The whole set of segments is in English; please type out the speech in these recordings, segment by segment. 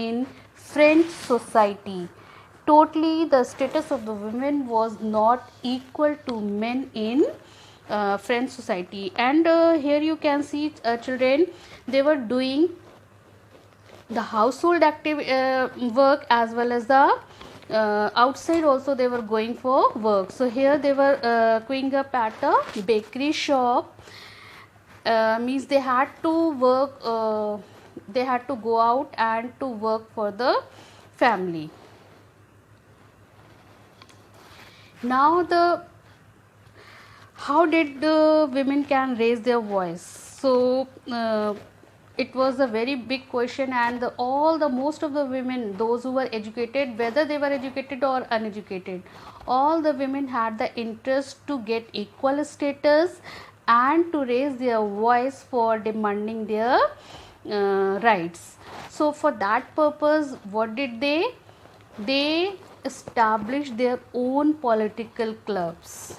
in French society. Totally, the status of the women was not equal to men in French society. And here you can see children, they were doing the household active work as well as the outside also they were going for work. So here they were going up at a bakery shop, means they had to work, they had to go out and to work for the family. Now the how did the women can raise their voice? So it was a very big question, and all the most of the women, those who were educated, whether they were educated or uneducated, all the women had the interest to get equal status and to raise their voice for demanding their rights. So for that purpose, what did they established their own political clubs.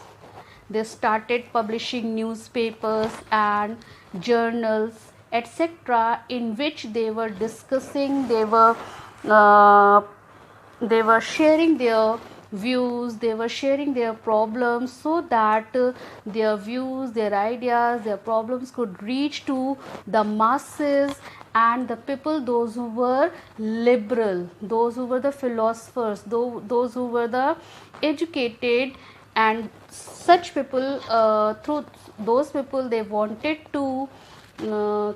They started publishing newspapers and journals, etc., in which they were discussing, they were sharing their views, they were sharing their problems, so that their views, their ideas, their problems could reach to the masses and the people, those who were liberal, those who were the philosophers, those who were the educated, and such people, through those people they wanted to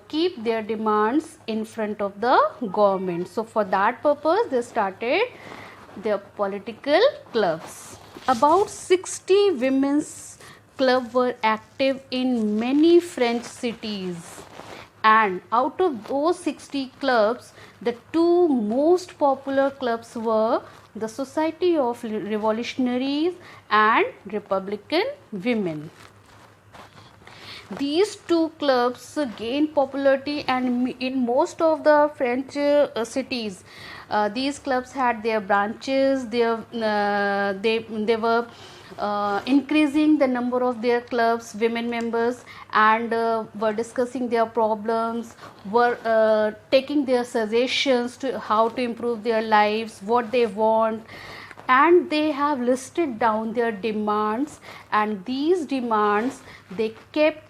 keep their demands in front of the government. So for that purpose they started their political clubs. About 60 women's clubs were active in many French cities, and out of those 60 clubs, the two most popular clubs were the Society of Revolutionaries and Republican Women. These two clubs gained popularity, and in most of the French cities, these clubs had their branches. They were increasing the number of their clubs, women members, and were discussing their problems, were taking their suggestions to how to improve their lives, what they want, and they have listed down their demands, and these demands they kept,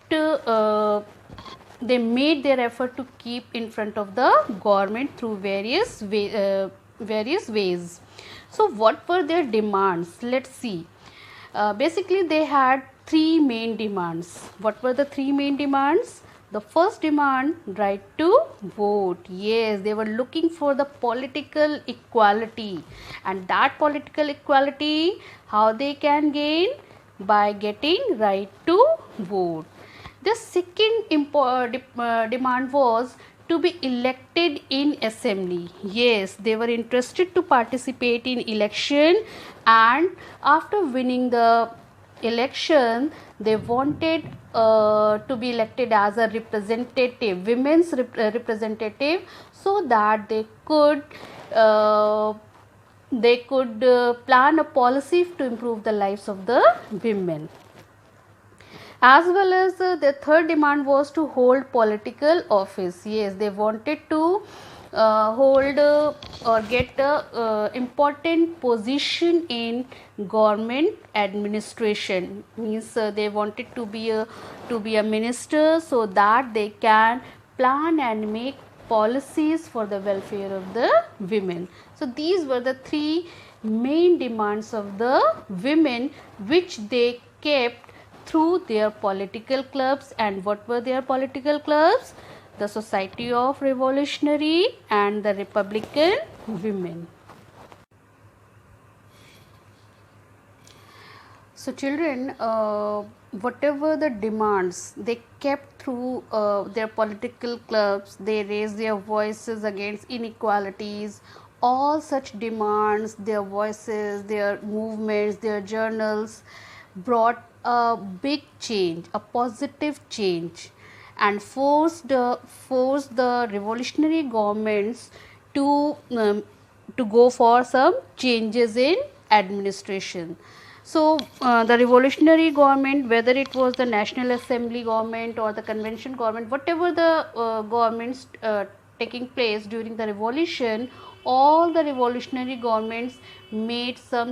they made their effort to keep in front of the government through various ways. So what were their demands? Let's see. Basically they had three main demands. What were the three main demands? The first demand, right to vote. Yes, they were looking for the political equality, and that political equality, how they can gain? By getting right to vote. The second demand was to be elected in assembly. Yes, they were interested to participate in election, and after winning the election they wanted to be elected as a representative, women's representative, so that they could plan a policy to improve the lives of the women. As well as the third demand was to hold political office. Yes, they wanted to hold or get a important position in government administration. Means they wanted to be a minister, so that they can plan and make policies for the welfare of the women. So these were the three main demands of the women, which they kept through their political clubs. And what were their political clubs? The Society of Revolutionary and the Republican Women. So children, whatever the demands they kept through their political clubs, they raised their voices against inequalities. All such demands, their voices, their movements, their journals brought a big change, a positive change, and forced the revolutionary governments to go for some changes in administration. So the revolutionary government, whether it was the National Assembly government or the convention government, whatever the governments taking place during the revolution, all the revolutionary governments made some